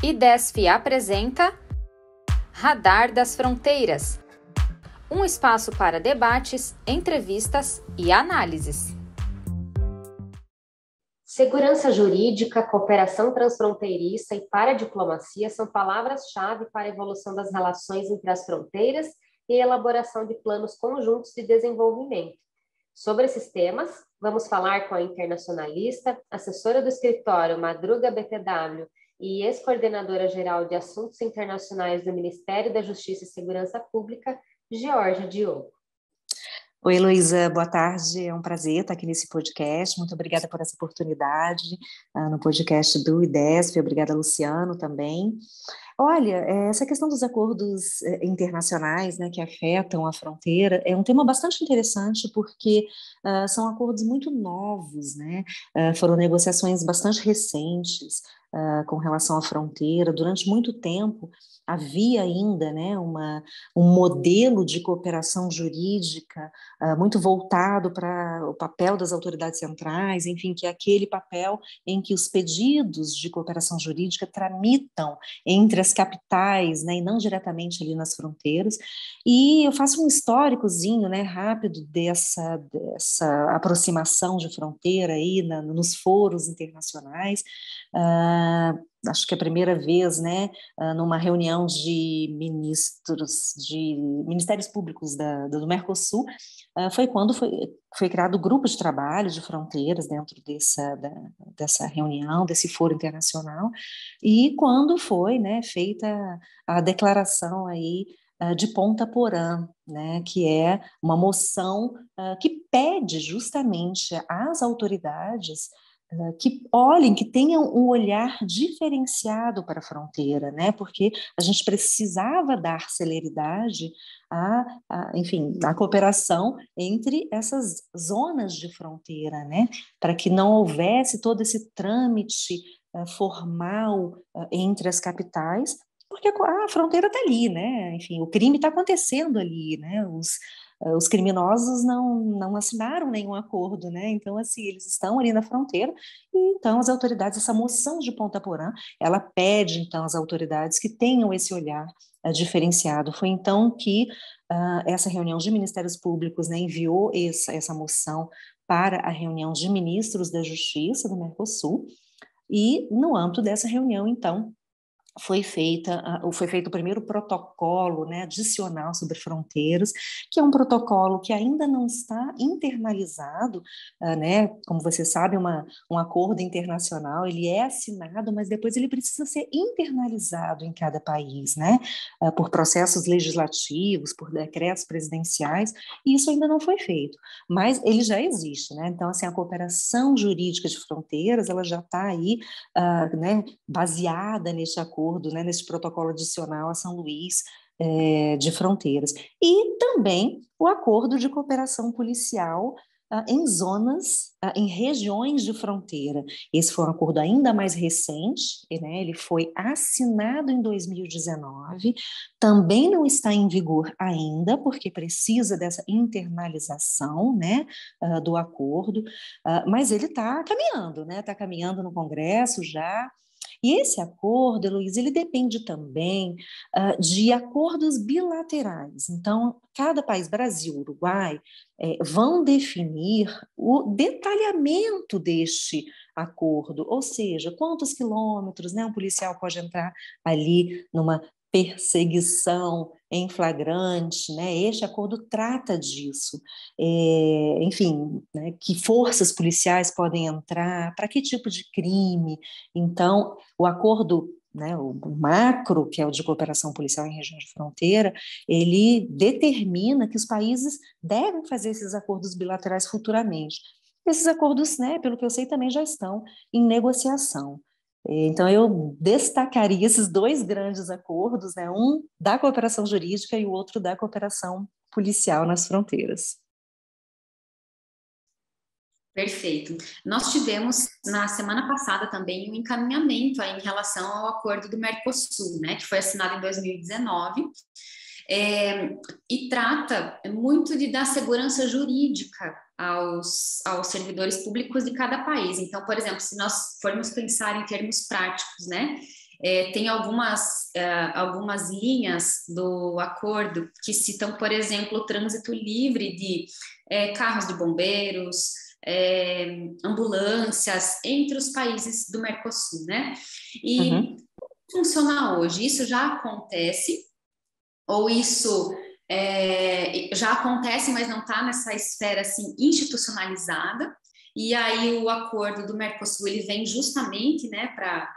IDESF apresenta Radar das Fronteiras, um espaço para debates, entrevistas e análises. Segurança jurídica, cooperação transfronteiriça e paradiplomacia são palavras-chave para a evolução das relações entre as fronteiras e a elaboração de planos conjuntos de desenvolvimento. Sobre esses temas, vamos falar com a internacionalista, assessora do escritório Madruga BTW e ex-coordenadora geral de Assuntos Internacionais do Ministério da Justiça e Segurança Pública, Georgia Diogo. Oi, Heloísa, boa tarde, é um prazer estar aqui nesse podcast, muito obrigada por essa oportunidade no podcast do IDESF, obrigada Luciano também. Olha, essa questão dos acordos internacionais, né, que afetam a fronteira é um tema bastante interessante porque são acordos muito novos, né, foram negociações bastante recentes com relação à fronteira. Durante muito tempo havia ainda, né, um modelo de cooperação jurídica muito voltado para o papel das autoridades centrais, enfim, que é aquele papel em que os pedidos de cooperação jurídica tramitam entre as capitais, né, e não diretamente ali nas fronteiras. E eu faço um históricozinho, né, rápido dessa aproximação de fronteira aí nos foros internacionais. Acho que a primeira vez, né, numa reunião de ministérios públicos do Mercosul, foi quando foi criado o grupo de trabalho de fronteiras dentro dessa reunião, desse foro internacional, e quando foi, né, feita a declaração aí de Ponta Porã, né, que é uma moção que pede justamente às autoridades que olhem, que tenham um olhar diferenciado para a fronteira, né? Porque a gente precisava dar celeridade enfim, à cooperação entre essas zonas de fronteira, né? Para que não houvesse todo esse trâmite formal entre as capitais, porque a fronteira está ali, né? Enfim, o crime está acontecendo ali, né? Os criminosos não assinaram nenhum acordo, né? Então, assim, eles estão ali na fronteira e, então, as autoridades, essa moção de Ponta Porã, ela pede, então, às autoridades que tenham esse olhar diferenciado. Foi, então, que essa reunião de ministérios públicos, né, enviou essa moção para a reunião de ministros da Justiça do Mercosul e, no âmbito dessa reunião, então, foi feito o primeiro protocolo, né, adicional sobre fronteiras, que é um protocolo que ainda não está internalizado, né, como você sabe, um acordo internacional, ele é assinado, mas depois ele precisa ser internalizado em cada país, né, por processos legislativos, por decretos presidenciais, e isso ainda não foi feito, mas ele já existe, né, então, assim, a cooperação jurídica de fronteiras, ela já está aí, né, baseada neste acordo, né, nesse protocolo adicional a São Luís de Fronteiras. E também o acordo de cooperação policial em zonas, em regiões de fronteira. Esse foi um acordo ainda mais recente, né, ele foi assinado em 2019, também não está em vigor ainda, porque precisa dessa internalização, né, do acordo, mas ele está caminhando, né, está caminhando no Congresso já. E esse acordo, Heloísa, ele depende também de acordos bilaterais. Então, cada país, Brasil, Uruguai, vão definir o detalhamento deste acordo, ou seja, quantos quilômetros, né, um policial pode entrar ali numa perseguição em flagrante, né? Este acordo trata disso. Enfim, né, que forças policiais podem entrar, para que tipo de crime. Então, o acordo, né, o macro, que é o de cooperação policial em regiões de fronteira, ele determina que os países devem fazer esses acordos bilaterais futuramente. Esses acordos, né, pelo que eu sei, também já estão em negociação. Então, eu destacaria esses dois grandes acordos, né, um da cooperação jurídica e o outro da cooperação policial nas fronteiras. Perfeito. Nós tivemos na semana passada também um encaminhamento aí em relação ao acordo do Mercosul, né, que foi assinado em 2019, e trata muito de dar segurança jurídica aos servidores públicos de cada país. Então, por exemplo, se nós formos pensar em termos práticos, né, tem algumas linhas do acordo que citam, por exemplo, o trânsito livre de carros de bombeiros, ambulâncias entre os países do Mercosul, né? E como funciona hoje? Isso já acontece? Ou isso já acontece, mas não está nessa esfera assim institucionalizada? E aí o acordo do Mercosul ele vem justamente, né, para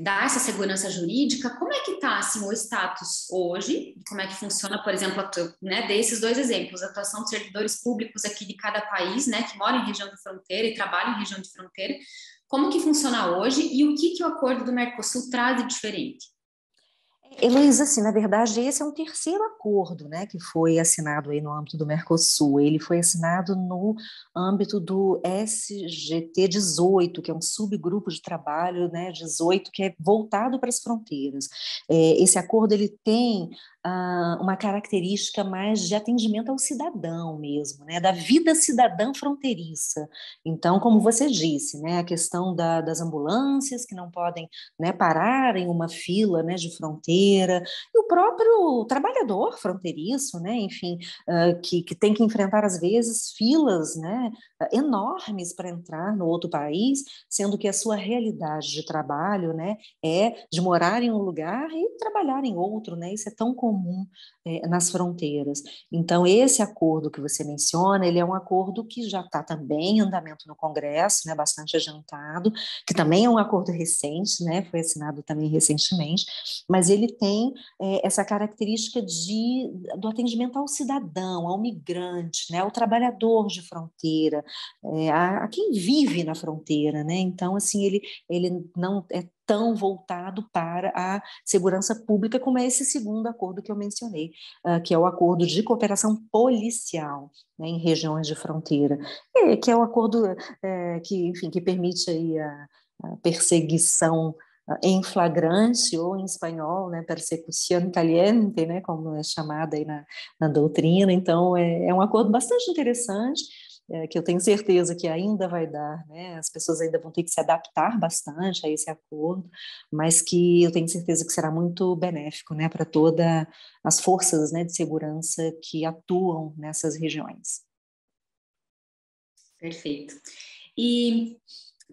dar essa segurança jurídica. Como é que está assim, o status hoje? Como é que funciona, por exemplo, né, desses dois exemplos, a atuação de servidores públicos aqui de cada país, né, que moram em região de fronteira e trabalham em região de fronteira, como que funciona hoje e o que o acordo do Mercosul traz de diferente? Heloísa, assim, na verdade, esse é um terceiro acordo, né, que foi assinado aí no âmbito do Mercosul. Ele foi assinado no âmbito do SGT-18, que é um subgrupo de trabalho, né, 18, que é voltado para as fronteiras. Esse acordo, ele tem uma característica mais de atendimento ao cidadão mesmo, né, da vida cidadã fronteiriça. Então, como você disse, né, a questão das ambulâncias que não podem, né, parar em uma fila, né, de fronteira, e o próprio trabalhador fronteiriço, né, enfim, que tem que enfrentar às vezes filas, né, enormes para entrar no outro país, sendo que a sua realidade de trabalho, né, é de morar em um lugar e trabalhar em outro, né, isso é tão comum nas fronteiras. Então, esse acordo que você menciona, ele é um acordo que já está também em andamento no Congresso, né, bastante adiantado, que também é um acordo recente, né, foi assinado também recentemente, mas ele tem essa característica do atendimento ao cidadão, ao migrante, né, ao trabalhador de fronteira, a quem vive na fronteira, né? Então, assim, ele não é tão voltado para a segurança pública como é esse segundo acordo que eu mencionei, que é o acordo de cooperação policial, né, em regiões de fronteira, que é o acordo que, enfim, que permite aí a perseguição em flagrante, ou em espanhol, né, persecución caliente, né, como é chamada aí na doutrina. Então, é um acordo bastante interessante, que eu tenho certeza que ainda vai dar, né, as pessoas ainda vão ter que se adaptar bastante a esse acordo, mas que eu tenho certeza que será muito benéfico, né, para todas as forças, né, de segurança que atuam nessas regiões. Perfeito. E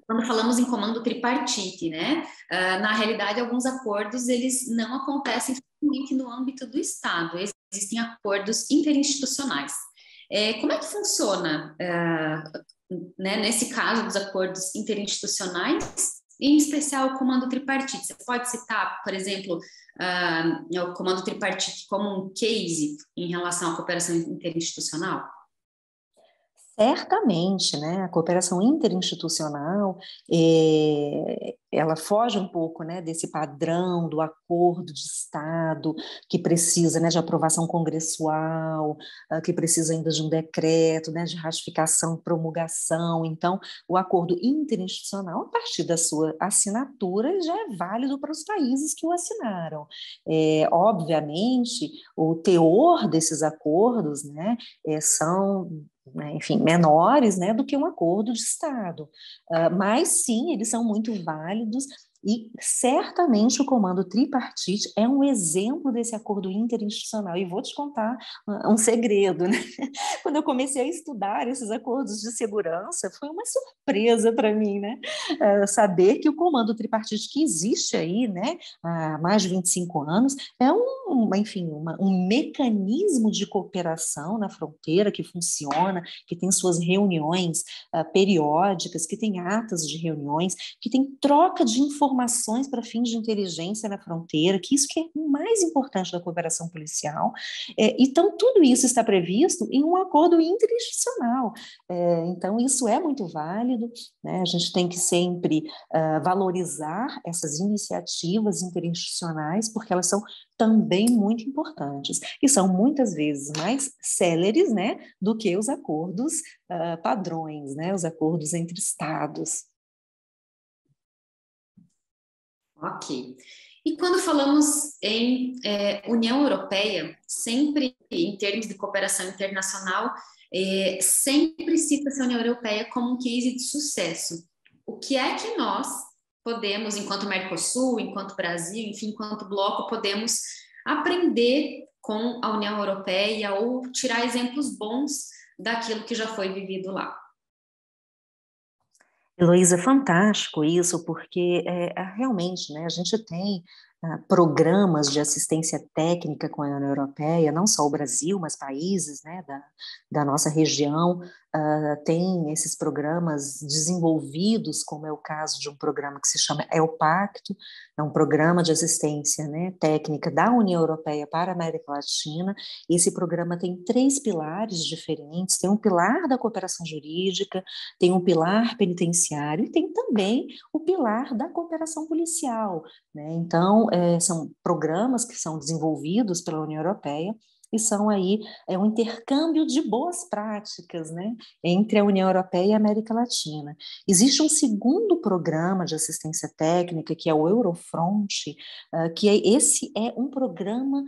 quando falamos em comando tripartite, né, na realidade, alguns acordos, eles não acontecem somente no âmbito do Estado, existem acordos interinstitucionais. Como é que funciona, né, nesse caso dos acordos interinstitucionais, em especial o comando tripartite? Você pode citar, por exemplo, o comando tripartite como um case em relação à cooperação interinstitucional? Certamente, né, a cooperação interinstitucional, ela foge um pouco, né, desse padrão do acordo de Estado, que precisa, né, de aprovação congressual, que precisa ainda de um decreto, né, de ratificação, promulgação. Então, o acordo interinstitucional, a partir da sua assinatura, já é válido para os países que o assinaram. Obviamente, o teor desses acordos, né, são, enfim, menores, né, do que um acordo de Estado. Mas, sim, eles são muito válidos e, certamente, o comando tripartite é um exemplo desse acordo interinstitucional. E vou te contar um segredo, né? Quando eu comecei a estudar esses acordos de segurança, foi uma surpresa para mim, né? Saber que o comando tripartite que existe aí, né, há mais de 25 anos, é um mecanismo de cooperação na fronteira que funciona, que tem suas reuniões periódicas, que tem atas de reuniões, que tem troca de informações para fins de inteligência na fronteira, que isso que é o mais importante da cooperação policial. Então, tudo isso está previsto em um acordo interinstitucional. Então, isso é muito válido, né? A gente tem que sempre valorizar essas iniciativas interinstitucionais, porque elas são também muito importantes, e são muitas vezes mais céleres, né, do que os acordos padrões, né, os acordos entre estados. Ok. E quando falamos em União Europeia, sempre em termos de cooperação internacional, sempre cita-se a União Europeia como um case de sucesso. O que é que nós, podemos, enquanto Mercosul, enquanto Brasil, enfim, enquanto bloco, podemos aprender com a União Europeia ou tirar exemplos bons daquilo que já foi vivido lá. Heloísa, fantástico isso, porque realmente, né, a gente tem programas de assistência técnica com a União Europeia, não só o Brasil, mas países, né, da nossa região, tem esses programas desenvolvidos, como é o caso de um programa que se chama EUPACTO, é um programa de assistência, né, técnica da União Europeia para a América Latina. Esse programa tem 3 pilares diferentes, tem um pilar da cooperação jurídica, tem um pilar penitenciário e tem também o pilar da cooperação policial, né? Então, são programas que são desenvolvidos pela União Europeia e são aí um intercâmbio de boas práticas, né, entre a União Europeia e a América Latina. Existe um segundo programa de assistência técnica, que é o Eurofront, esse é um programa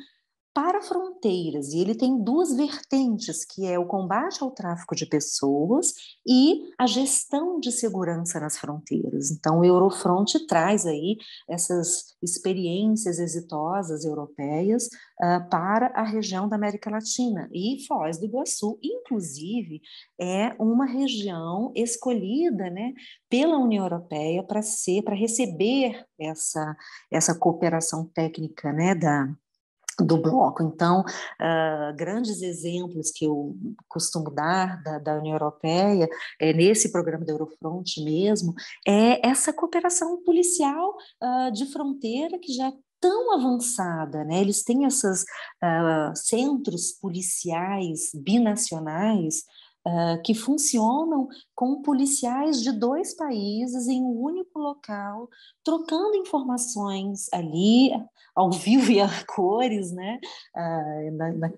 para fronteiras, e ele tem 2 vertentes, que é o combate ao tráfico de pessoas e a gestão de segurança nas fronteiras. Então, o Eurofront traz aí essas experiências exitosas europeias para a região da América Latina, e Foz do Iguaçu, inclusive, é uma região escolhida, né, pela União Europeia para receber essa cooperação técnica, né, do bloco. Então, grandes exemplos que eu costumo dar da União Europeia, nesse programa da Eurofront mesmo, é essa cooperação policial de fronteira que já é tão avançada, né? Eles têm esses centros policiais binacionais que funcionam com policiais de 2 países em um único local, trocando informações ali, ao vivo e a cores, né?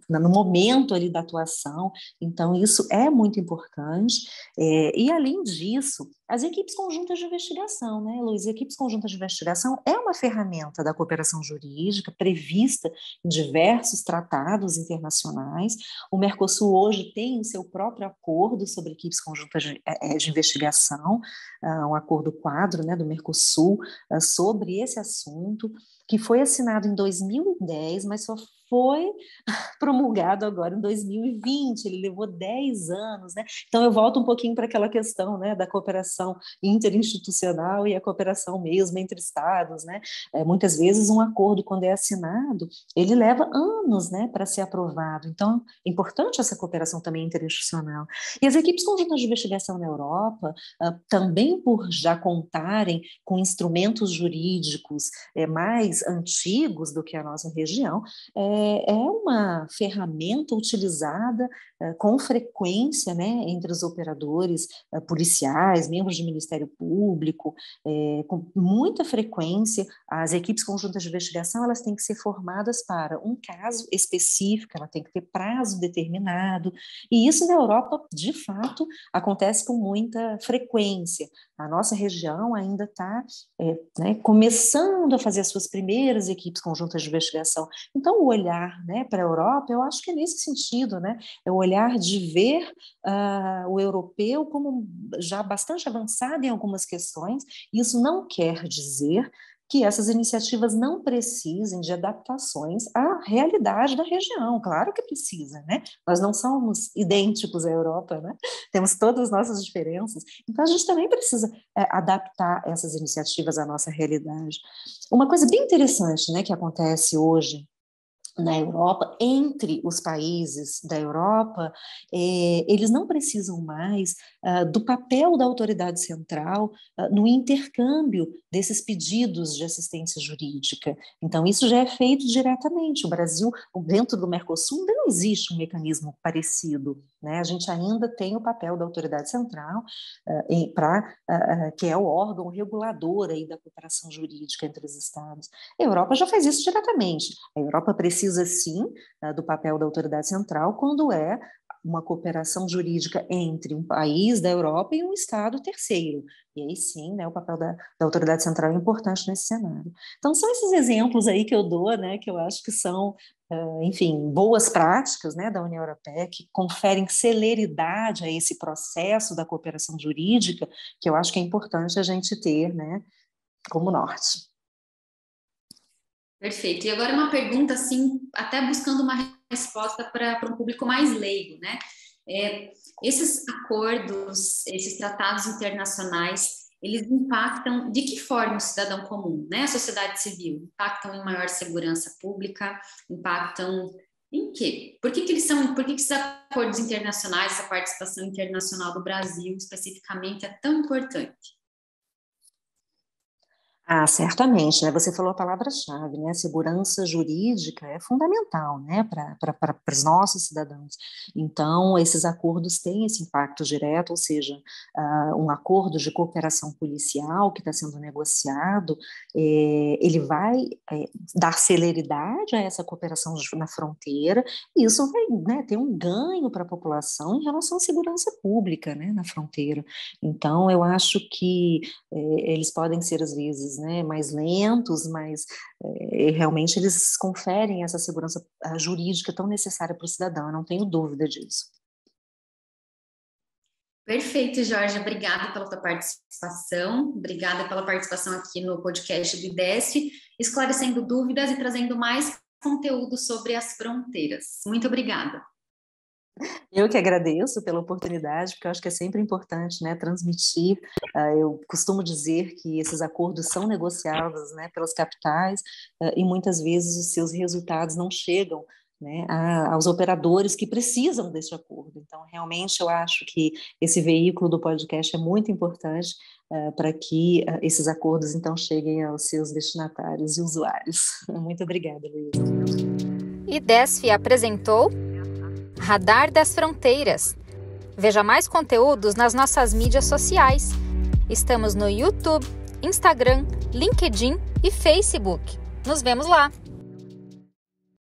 No momento ali da atuação. Então, isso é muito importante. E, além disso, as equipes conjuntas de investigação, né, Luiz? Equipes conjuntas de investigação é uma ferramenta da cooperação jurídica prevista em diversos tratados internacionais. O Mercosul hoje tem o seu próprio acordo sobre equipes conjuntas de investigação, um acordo quadro, né, do Mercosul sobre esse assunto, que foi assinado em 2010, mas só foi promulgado agora em 2020, ele levou 10 anos, né? Então eu volto um pouquinho para aquela questão, né, da cooperação interinstitucional e a cooperação mesmo entre estados, né? Muitas vezes um acordo, quando é assinado, ele leva anos, né, para ser aprovado. Então é importante essa cooperação também interinstitucional. E as equipes conjuntas de investigação na Europa, também por já contarem com instrumentos jurídicos mais antigos do que a nossa região, é uma ferramenta utilizada com frequência, né, entre os operadores policiais, membros do Ministério Público, com muita frequência. As equipes conjuntas de investigação, elas têm que ser formadas para um caso específico, ela tem que ter prazo determinado, e isso na Europa, de fato, acontece com muita frequência. A nossa região ainda está né, começando a fazer as suas primeiras equipes conjuntas de investigação. Então, o olhar, né, para a Europa, eu acho que é nesse sentido, né, é o olhar de ver o europeu como já bastante avançado em algumas questões. Isso não quer dizer que essas iniciativas não precisem de adaptações à realidade da região. Claro que precisa, né? Nós não somos idênticos à Europa, né? Temos todas as nossas diferenças. Então, a gente também precisa adaptar essas iniciativas à nossa realidade. Uma coisa bem interessante, né, que acontece hoje na Europa, entre os países da Europa, eles não precisam mais do papel da autoridade central no intercâmbio desses pedidos de assistência jurídica. Então, isso já é feito diretamente. O Brasil, dentro do Mercosul, ainda não existe um mecanismo parecido, né? A gente ainda tem o papel da autoridade central, que é o órgão regulador aí da cooperação jurídica entre os Estados. A Europa já faz isso diretamente. A Europa precisa, sim, do papel da autoridade central quando é uma cooperação jurídica entre um país da Europa e um Estado terceiro. E aí sim, né, o papel da autoridade central é importante nesse cenário. Então, são esses exemplos aí que eu dou, né, que eu acho que são, enfim, boas práticas, né, da União Europeia, que conferem celeridade a esse processo da cooperação jurídica, que eu acho que é importante a gente ter, né, como norte. Perfeito. E agora uma pergunta, assim, até buscando uma resposta para um público mais leigo, né? Esses acordos, esses tratados internacionais, eles impactam de que forma o cidadão comum, né? A sociedade civil? Impactam em maior segurança pública? Impactam em quê? Por que esses acordos internacionais, essa participação internacional do Brasil, especificamente, é tão importante? Certamente, né? Você falou a palavra-chave, né? A segurança jurídica é fundamental, né? Para os nossos cidadãos. Então, esses acordos têm esse impacto direto, ou seja, um acordo de cooperação policial que está sendo negociado, ele vai dar celeridade a essa cooperação na fronteira, e isso vai, né, ter um ganho para a população em relação à segurança pública, né, na fronteira. Então, eu acho que eles podem ser, às vezes, né, mais lentos, mas realmente eles conferem essa segurança jurídica tão necessária para o cidadão, eu não tenho dúvida disso. Perfeito, Jorge, obrigada pela tua participação, obrigada pela participação aqui no podcast do IDESF, esclarecendo dúvidas e trazendo mais conteúdo sobre as fronteiras. Muito obrigada. Eu que agradeço pela oportunidade, porque eu acho que é sempre importante, né, transmitir. Eu costumo dizer que esses acordos são negociados, né, pelas capitais, e muitas vezes os seus resultados não chegam, né, aos operadores que precisam desse acordo. Então, realmente, eu acho que esse veículo do podcast é muito importante para que esses acordos, então, cheguem aos seus destinatários e usuários. Muito obrigada, Luísa. IDESF apresentou Radar das Fronteiras. Veja mais conteúdos nas nossas mídias sociais. Estamos no YouTube, Instagram, LinkedIn e Facebook. Nos vemos lá!